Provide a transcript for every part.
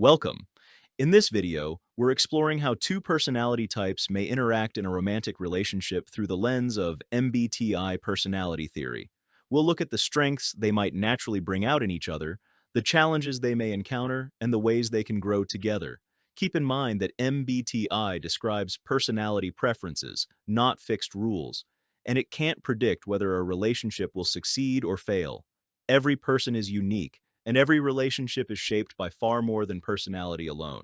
Welcome. In this video, we're exploring how two personality types may interact in a romantic relationship through the lens of MBTI personality theory. We'll look at the strengths they might naturally bring out in each other, the challenges they may encounter, and the ways they can grow together. Keep in mind that MBTI describes personality preferences, not fixed rules, and it can't predict whether a relationship will succeed or fail. Every person is unique, and every relationship is shaped by far more than personality alone.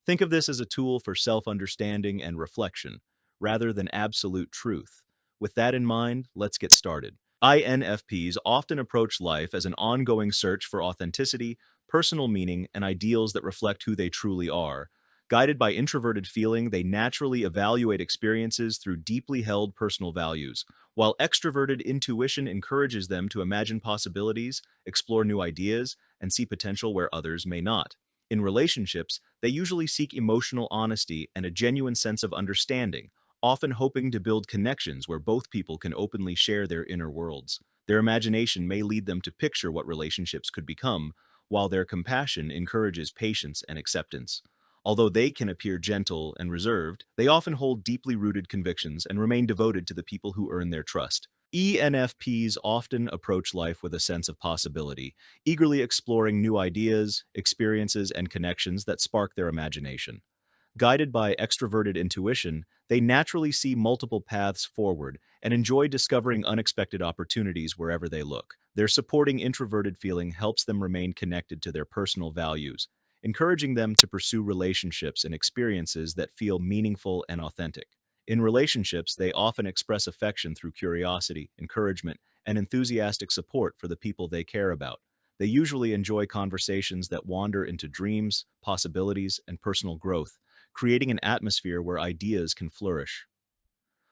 Think of this as a tool for self-understanding and reflection, rather than absolute truth. With that in mind, let's get started. INFPs often approach life as an ongoing search for authenticity, personal meaning, and ideals that reflect who they truly are. Guided by introverted feeling, they naturally evaluate experiences through deeply held personal values, while extroverted intuition encourages them to imagine possibilities, explore new ideas, and see potential where others may not. In relationships, they usually seek emotional honesty and a genuine sense of understanding, often hoping to build connections where both people can openly share their inner worlds. Their imagination may lead them to picture what relationships could become, while their compassion encourages patience and acceptance. Although they can appear gentle and reserved, they often hold deeply rooted convictions and remain devoted to the people who earn their trust. ENFPs often approach life with a sense of possibility, eagerly exploring new ideas, experiences, and connections that spark their imagination. Guided by extroverted intuition, they naturally see multiple paths forward and enjoy discovering unexpected opportunities wherever they look. Their supporting introverted feeling helps them remain connected to their personal values, encouraging them to pursue relationships and experiences that feel meaningful and authentic. In relationships, they often express affection through curiosity, encouragement, and enthusiastic support for the people they care about. They usually enjoy conversations that wander into dreams, possibilities, and personal growth, creating an atmosphere where ideas can flourish.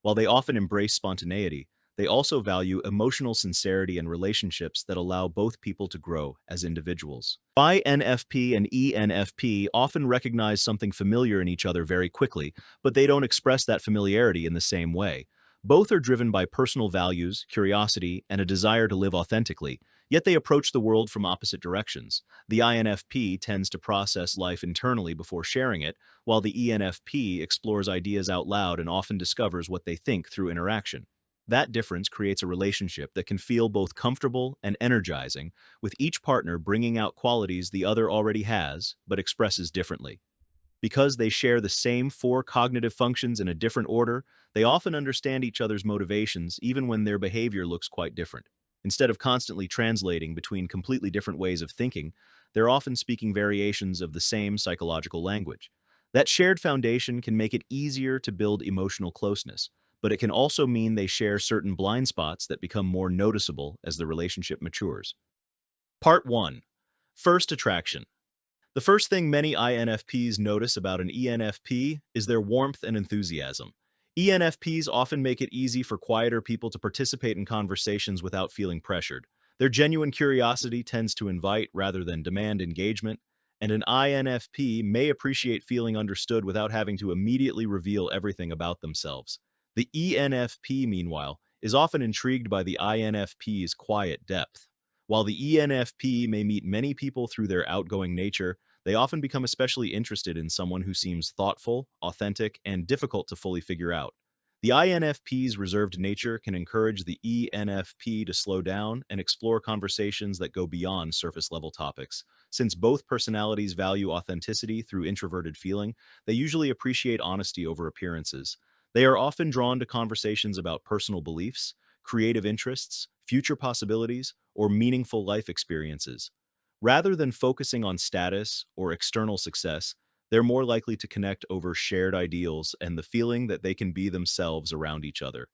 While they often embrace spontaneity, they also value emotional sincerity and relationships that allow both people to grow as individuals. INFP and ENFP often recognize something familiar in each other very quickly, but they don't express that familiarity in the same way. Both are driven by personal values, curiosity, and a desire to live authentically, yet they approach the world from opposite directions. The INFP tends to process life internally before sharing it, while the ENFP explores ideas out loud and often discovers what they think through interaction. That difference creates a relationship that can feel both comfortable and energizing, with each partner bringing out qualities the other already has, but expresses differently. Because they share the same four cognitive functions in a different order, they often understand each other's motivations even when their behavior looks quite different. Instead of constantly translating between completely different ways of thinking, they're often speaking variations of the same psychological language. That shared foundation can make it easier to build emotional closeness, but it can also mean they share certain blind spots that become more noticeable as the relationship matures. Part 1. First attraction. The first thing many INFPs notice about an ENFP is their warmth and enthusiasm. ENFPs often make it easy for quieter people to participate in conversations without feeling pressured. Their genuine curiosity tends to invite rather than demand engagement, and an INFP may appreciate feeling understood without having to immediately reveal everything about themselves. The ENFP, meanwhile, is often intrigued by the INFP's quiet depth. While the ENFP may meet many people through their outgoing nature, they often become especially interested in someone who seems thoughtful, authentic, and difficult to fully figure out. The INFP's reserved nature can encourage the ENFP to slow down and explore conversations that go beyond surface-level topics. Since both personalities value authenticity through introverted feeling, they usually appreciate honesty over appearances. They are often drawn to conversations about personal beliefs, creative interests, future possibilities, or meaningful life experiences. Rather than focusing on status or external success, they're more likely to connect over shared ideals and the feeling that they can be themselves around each other.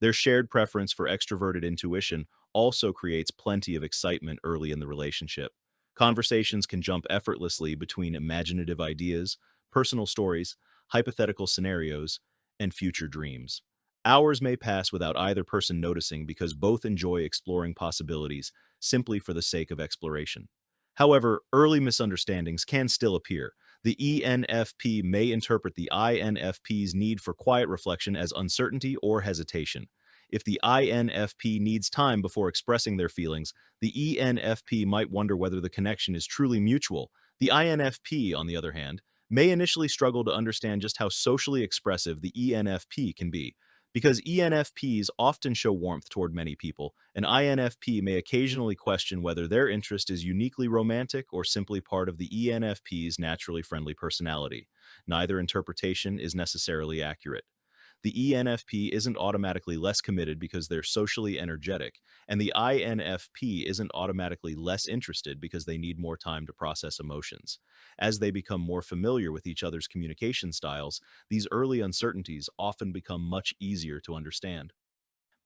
Their shared preference for extroverted intuition also creates plenty of excitement early in the relationship. Conversations can jump effortlessly between imaginative ideas, personal stories, hypothetical scenarios, and future dreams. Hours may pass without either person noticing because both enjoy exploring possibilities simply for the sake of exploration. However, early misunderstandings can still appear. The ENFP may interpret the INFP's need for quiet reflection as uncertainty or hesitation. If the INFP needs time before expressing their feelings, the ENFP might wonder whether the connection is truly mutual, The INFP, on the other hand, may initially struggle to understand just how socially expressive the ENFP can be, because ENFPs often show warmth toward many people, and INFP may occasionally question whether their interest is uniquely romantic or simply part of the ENFP's naturally friendly personality. Neither interpretation is necessarily accurate. The ENFP isn't automatically less committed because they're socially energetic, and the INFP isn't automatically less interested because they need more time to process emotions. As they become more familiar with each other's communication styles, these early uncertainties often become much easier to understand.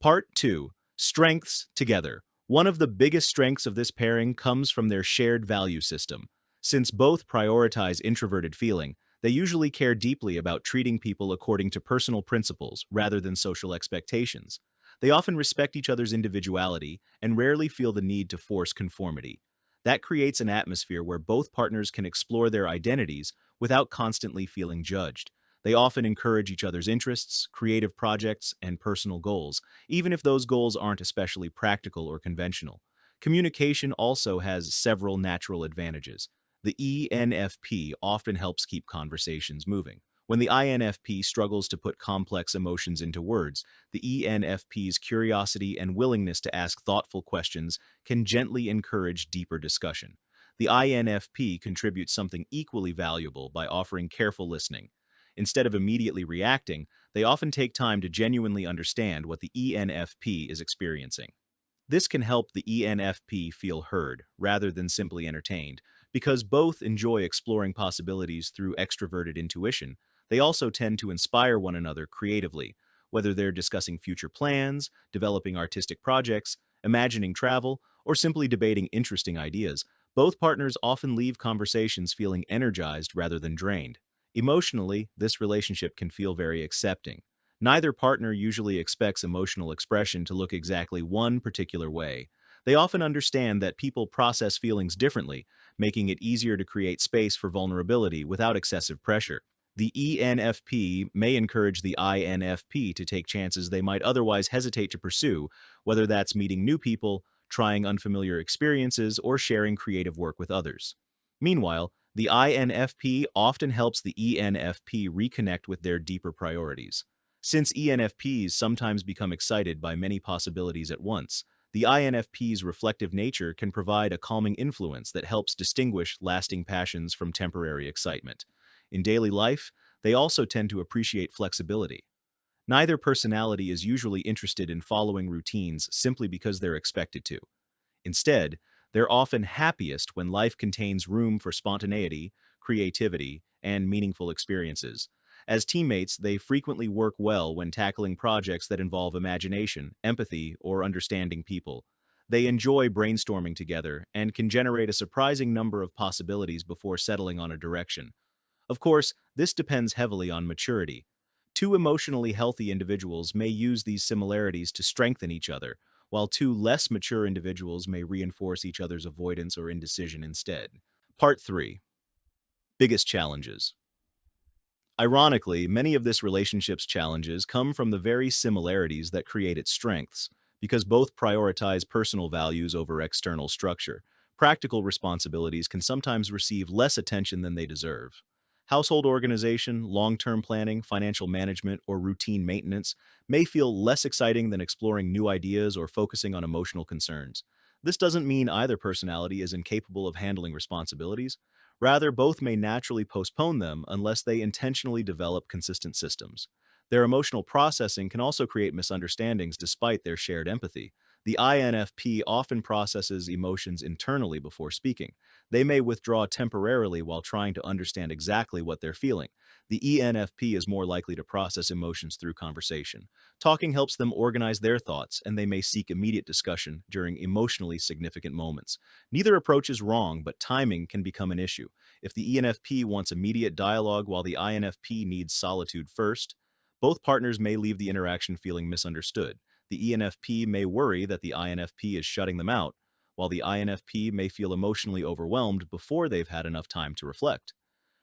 Part 2. Strengths together. One of the biggest strengths of this pairing comes from their shared value system. Since both prioritize introverted feeling, they usually care deeply about treating people according to personal principles rather than social expectations. They often respect each other's individuality and rarely feel the need to force conformity. That creates an atmosphere where both partners can explore their identities without constantly feeling judged. They often encourage each other's interests, creative projects, and personal goals, even if those goals aren't especially practical or conventional. Communication also has several natural advantages. The ENFP often helps keep conversations moving. When the INFP struggles to put complex emotions into words, the ENFP's curiosity and willingness to ask thoughtful questions can gently encourage deeper discussion. The INFP contributes something equally valuable by offering careful listening. Instead of immediately reacting, they often take time to genuinely understand what the ENFP is experiencing. This can help the ENFP feel heard rather than simply entertained. Because both enjoy exploring possibilities through extroverted intuition, they also tend to inspire one another creatively, whether they're discussing future plans, developing artistic projects, imagining travel, or simply debating interesting ideas. Both partners often leave conversations feeling energized rather than drained. Emotionally, this relationship can feel very accepting. Neither partner usually expects emotional expression to look exactly one particular way. They often understand that people process feelings differently, making it easier to create space for vulnerability without excessive pressure. The ENFP may encourage the INFP to take chances they might otherwise hesitate to pursue, whether that's meeting new people, trying unfamiliar experiences, or sharing creative work with others. Meanwhile, the INFP often helps the ENFP reconnect with their deeper priorities. Since ENFPs sometimes become excited by many possibilities at once, the INFP's reflective nature can provide a calming influence that helps distinguish lasting passions from temporary excitement. In daily life, they also tend to appreciate flexibility. Neither personality is usually interested in following routines simply because they're expected to. Instead, they're often happiest when life contains room for spontaneity, creativity, and meaningful experiences. As teammates, they frequently work well when tackling projects that involve imagination, empathy, or understanding people. They enjoy brainstorming together and can generate a surprising number of possibilities before settling on a direction. Of course, this depends heavily on maturity. Two emotionally healthy individuals may use these similarities to strengthen each other, while two less mature individuals may reinforce each other's avoidance or indecision instead. Part 3. Biggest challenges. Ironically, many of this relationship's challenges come from the very similarities that create its strengths, because both prioritize personal values over external structure. Practical responsibilities can sometimes receive less attention than they deserve. Household organization, long-term planning, financial management, or routine maintenance may feel less exciting than exploring new ideas or focusing on emotional concerns. This doesn't mean either personality is incapable of handling responsibilities. Rather, both may naturally postpone them unless they intentionally develop consistent systems. Their emotional processing can also create misunderstandings despite their shared empathy. The INFP often processes emotions internally before speaking. They may withdraw temporarily while trying to understand exactly what they're feeling. The ENFP is more likely to process emotions through conversation. Talking helps them organize their thoughts, and they may seek immediate discussion during emotionally significant moments. Neither approach is wrong, but timing can become an issue. If the ENFP wants immediate dialogue while the INFP needs solitude first, both partners may leave the interaction feeling misunderstood. The ENFP may worry that the INFP is shutting them out, while the INFP may feel emotionally overwhelmed before they've had enough time to reflect.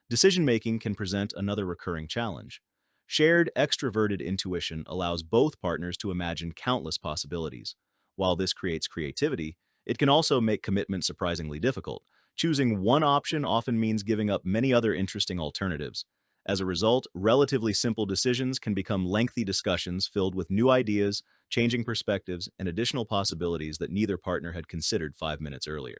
Decision making can present another recurring challenge. Shared extroverted intuition allows both partners to imagine countless possibilities. While this creates creativity, it can also make commitment surprisingly difficult. Choosing one option often means giving up many other interesting alternatives. As a result, relatively simple decisions can become lengthy discussions filled with new ideas, changing perspectives, and additional possibilities that neither partner had considered 5 minutes earlier.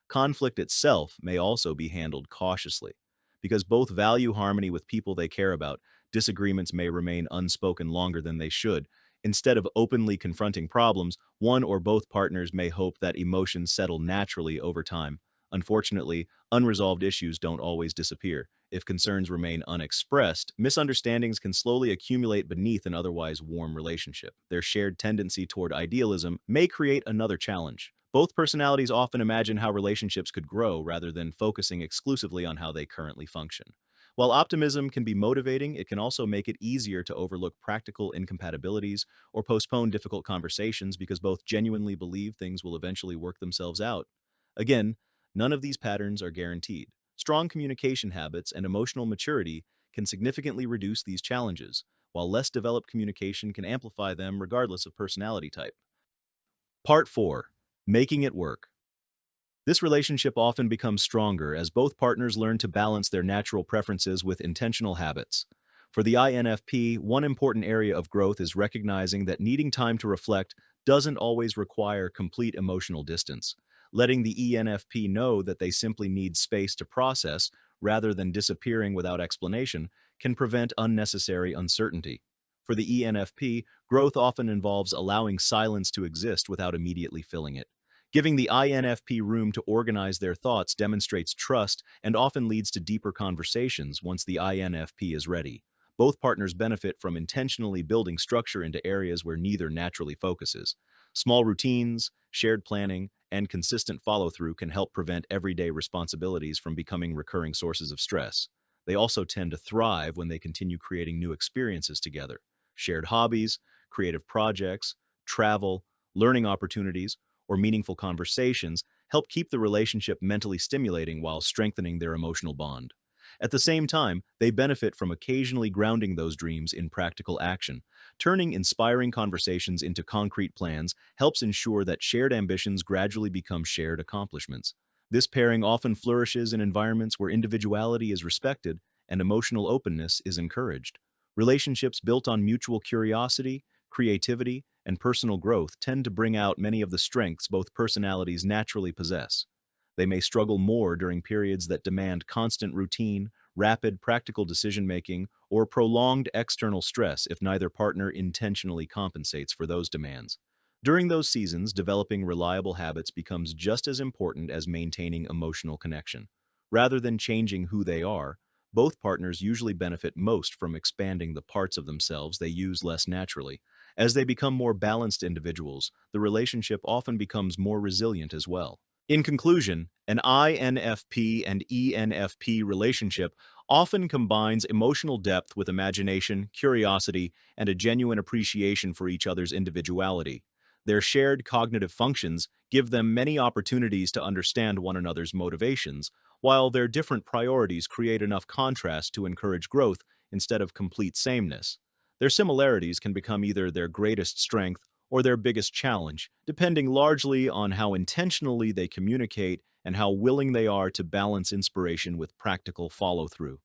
Conflict itself may also be handled cautiously. Because both value harmony with people they care about, disagreements may remain unspoken longer than they should. Instead of openly confronting problems, one or both partners may hope that emotions settle naturally over time. Unfortunately, unresolved issues don't always disappear. If concerns remain unexpressed, misunderstandings can slowly accumulate beneath an otherwise warm relationship. Their shared tendency toward idealism may create another challenge. Both personalities often imagine how relationships could grow rather than focusing exclusively on how they currently function. While optimism can be motivating, it can also make it easier to overlook practical incompatibilities or postpone difficult conversations because both genuinely believe things will eventually work themselves out. Again, none of these patterns are guaranteed. Strong communication habits and emotional maturity can significantly reduce these challenges, while less developed communication can amplify them regardless of personality type. Part 4. Making it work. This relationship often becomes stronger as both partners learn to balance their natural preferences with intentional habits. For the INFP, one important area of growth is recognizing that needing time to reflect doesn't always require complete emotional distance. Letting the ENFP know that they simply need space to process, rather than disappearing without explanation, can prevent unnecessary uncertainty. For the ENFP, growth often involves allowing silence to exist without immediately filling it. Giving the INFP room to organize their thoughts demonstrates trust and often leads to deeper conversations once the INFP is ready. Both partners benefit from intentionally building structure into areas where neither naturally focuses. Small routines, shared planning, and consistent follow-through can help prevent everyday responsibilities from becoming recurring sources of stress. They also tend to thrive when they continue creating new experiences together. Shared hobbies, creative projects, travel, learning opportunities, or meaningful conversations help keep the relationship mentally stimulating while strengthening their emotional bond. At the same time, they benefit from occasionally grounding those dreams in practical action. Turning inspiring conversations into concrete plans helps ensure that shared ambitions gradually become shared accomplishments. This pairing often flourishes in environments where individuality is respected and emotional openness is encouraged. Relationships built on mutual curiosity, creativity, and personal growth tend to bring out many of the strengths both personalities naturally possess. They may struggle more during periods that demand constant routine, rapid practical decision-making, or prolonged external stress if neither partner intentionally compensates for those demands. During those seasons, developing reliable habits becomes just as important as maintaining emotional connection. Rather than changing who they are, both partners usually benefit most from expanding the parts of themselves they use less naturally. As they become more balanced individuals, the relationship often becomes more resilient as well. In conclusion, an INFP and ENFP relationship often combines emotional depth with imagination, curiosity, and a genuine appreciation for each other's individuality. Their shared cognitive functions give them many opportunities to understand one another's motivations, while their different priorities create enough contrast to encourage growth instead of complete sameness. Their similarities can become either their greatest strength or their biggest challenge, depending largely on how intentionally they communicate and how willing they are to balance inspiration with practical follow-through.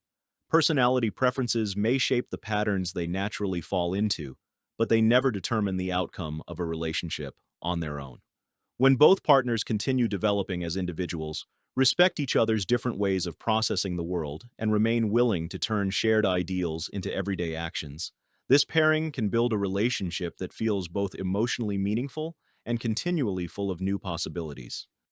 Personality preferences may shape the patterns they naturally fall into, but they never determine the outcome of a relationship on their own. When both partners continue developing as individuals, respect each other's different ways of processing the world, and remain willing to turn shared ideals into everyday actions, this pairing can build a relationship that feels both emotionally meaningful and continually full of new possibilities.